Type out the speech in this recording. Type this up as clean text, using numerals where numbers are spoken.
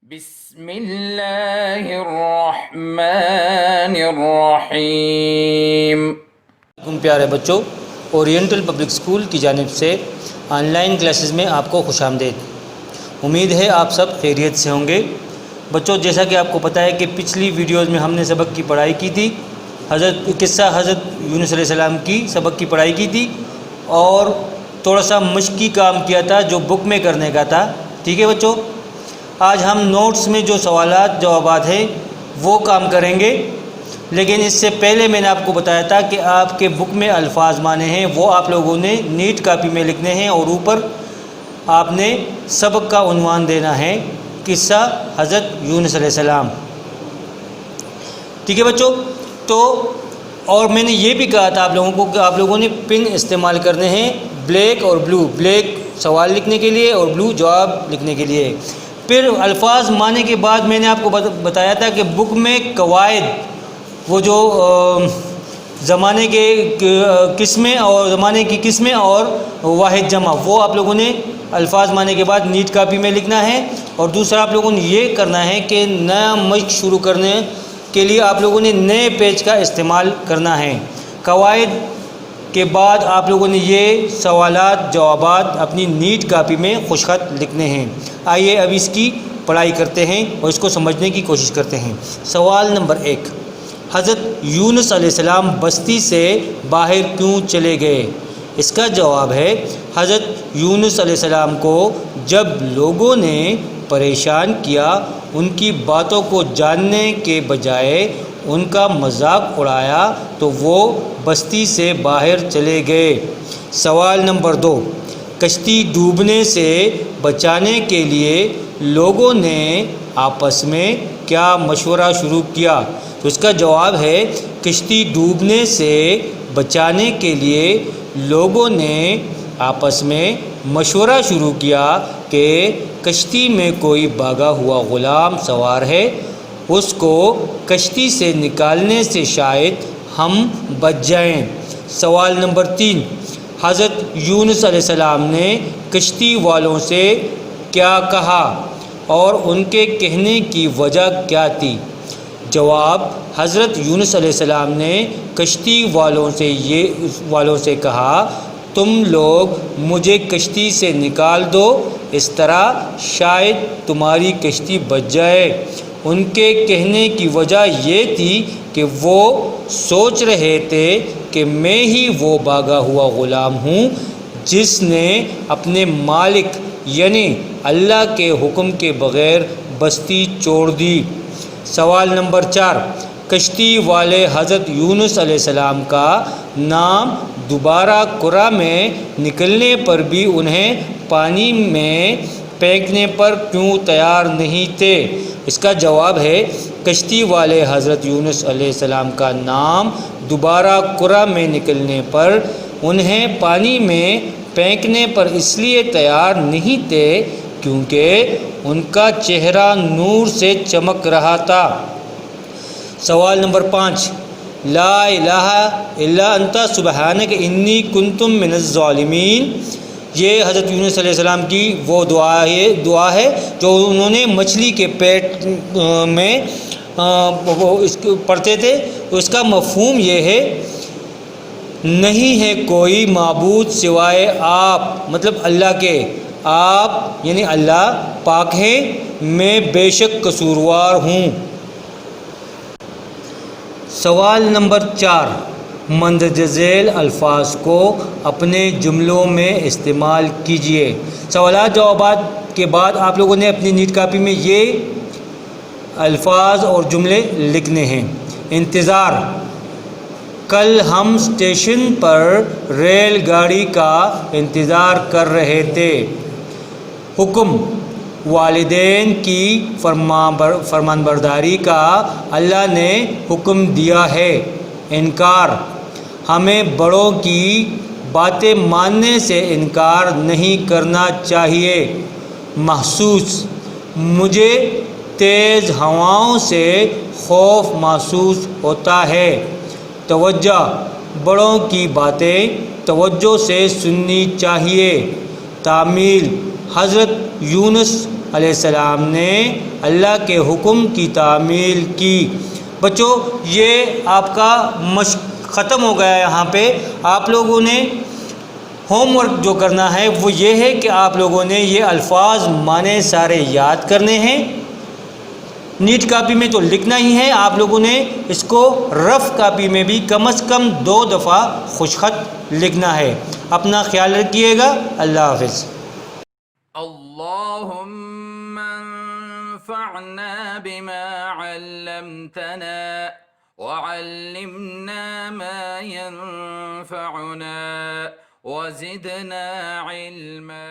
بسم اللہ الرحمن الرحیم۔ پیارے بچوں، اورینٹل پبلک اسکول کی جانب سے آن لائن کلاسز میں آپ کو خوش آمدید۔ امید ہے آپ سب خیریت سے ہوں گے۔ بچوں، جیسا کہ آپ کو پتہ ہے کہ پچھلی ویڈیوز میں ہم نے سبق کی پڑھائی کی تھی، حضرت یونس علیہ السلام کی سبق کی پڑھائی کی تھی اور تھوڑا سا مشقی کام کیا تھا جو بک میں کرنے کا تھا۔ ٹھیک ہے بچوں، آج ہم نوٹس میں جو سوالات جوابات ہیں وہ کام کریں گے، لیکن اس سے پہلے میں نے آپ کو بتایا تھا کہ آپ کے بک میں الفاظ مانے ہیں وہ آپ لوگوں نے نیٹ کاپی میں لکھنے ہیں اور اوپر آپ نے سبق کا عنوان دینا ہے قصہ حضرت یونس علیہ السلام۔ ٹھیک ہے بچوں، تو اور میں نے یہ بھی کہا تھا آپ لوگوں کو کہ آپ لوگوں نے پن استعمال کرنے ہیں، بلیک اور بلو، بلیک سوال لکھنے کے لیے اور بلو جواب لکھنے کے لیے۔ پھر الفاظ معنی کے بعد میں نے آپ کو بتایا تھا کہ بک میں قواعد، وہ جو زمانے کے قسمیں اور زمانے کی قسمیں اور واحد جمع، وہ آپ لوگوں نے الفاظ معنی کے بعد نیٹ کاپی میں لکھنا ہے۔ اور دوسرا آپ لوگوں نے یہ کرنا ہے کہ نیا مشق شروع کرنے کے لیے آپ لوگوں نے نئے پیج کا استعمال کرنا ہے۔ قواعد کے بعد آپ لوگوں نے یہ سوالات جوابات اپنی نیٹ کاپی میں خوش خط لکھنے ہیں۔ آئیے اب اس کی پڑھائی کرتے ہیں اور اس کو سمجھنے کی کوشش کرتے ہیں۔ سوال نمبر 1، حضرت یونس علیہ السلام بستی سے باہر کیوں چلے گئے؟ اس کا جواب ہے، حضرت یونس علیہ السلام کو جب لوگوں نے پریشان کیا، ان کی باتوں کو جاننے کے بجائے ان کا مذاق اڑایا تو وہ بستی سے باہر چلے گئے۔ سوال نمبر 2، کشتی ڈوبنے سے بچانے کے لیے لوگوں نے آپس میں کیا مشورہ شروع کیا؟ تو اس کا جواب ہے، کشتی ڈوبنے سے بچانے کے لیے لوگوں نے آپس میں مشورہ شروع کیا کہ کشتی میں کوئی بھاگا ہوا غلام سوار ہے، اس کو کشتی سے نکالنے سے شاید ہم بچ جائیں۔ سوال نمبر 3، حضرت یونس علیہ السلام نے کشتی والوں سے کیا کہا اور ان کے کہنے کی وجہ کیا تھی؟ جواب، حضرت یونس علیہ السلام نے کشتی والوں سے کہا، تم لوگ مجھے کشتی سے نکال دو، اس طرح شاید تمہاری کشتی بچ جائے۔ ان کے کہنے کی وجہ یہ تھی کہ وہ سوچ رہے تھے کہ میں ہی وہ بھاگا ہوا غلام ہوں جس نے اپنے مالک یعنی اللہ کے حکم کے بغیر بستی چھوڑ دی۔ سوال نمبر 4، کشتی والے حضرت یونس علیہ السلام کا نام دوبارہ قرآ میں نکلنے پر بھی انہیں پانی میں پھینکنے پر کیوں تیار نہیں تھے؟ اس کا جواب ہے، کشتی والے حضرت یونس علیہ السلام کا نام دوبارہ قرآ میں نکلنے پر انہیں پانی میں پھینکنے پر اس لیے تیار نہیں تھے کیونکہ ان کا چہرہ نور سے چمک رہا تھا۔ سوال نمبر 5، لا الہ الا انت سبحانک انی کنت من الظالمین، یہ حضرت یونس علیہ السلام کی وہ دعا ہے جو انہوں نے مچھلی کے پیٹ میں وہ پڑھتے تھے۔ اس کا مفہوم یہ ہے، نہیں ہے کوئی معبود سوائے آپ، مطلب اللہ کے، آپ یعنی اللہ پاک ہیں، میں بے شک قصوروار ہوں۔ سوال نمبر 4، مندرجہ ذیل الفاظ کو اپنے جملوں میں استعمال کیجیے۔ سوالات جوابات کے بعد آپ لوگوں نے اپنی نیٹ کاپی میں یہ الفاظ اور جملے لکھنے ہیں۔ انتظار، کل ہم اسٹیشن پر ریل گاڑی کا انتظار کر رہے تھے۔ حکم، والدین کی فرمانبرداری کا اللہ نے حکم دیا ہے۔ انکار، ہمیں بڑوں کی باتیں ماننے سے انکار نہیں کرنا چاہیے۔ محسوس، مجھے تیز ہواؤں سے خوف محسوس ہوتا ہے۔ توجہ، بڑوں کی باتیں توجہ سے سننی چاہیے۔ تعمیل، حضرت یونس علیہ السلام نے اللہ کے حکم کی تعمیل کی۔ بچوں یہ آپ کا مشق ختم ہو گیا ہے۔ یہاں پہ آپ لوگوں نے ہوم ورک جو کرنا ہے وہ یہ ہے کہ آپ لوگوں نے یہ الفاظ معنی سارے یاد کرنے ہیں۔ نیٹ کاپی میں تو لکھنا ہی ہے، آپ لوگوں نے اس کو رف کاپی میں بھی کم از کم 2 دفعہ خوش خط لکھنا ہے۔ اپنا خیال رکھیے گا۔ اللہ حافظ۔ اللهم انفعنا بما علمتنا وعلمنا ما ينفعنا وزدنا علما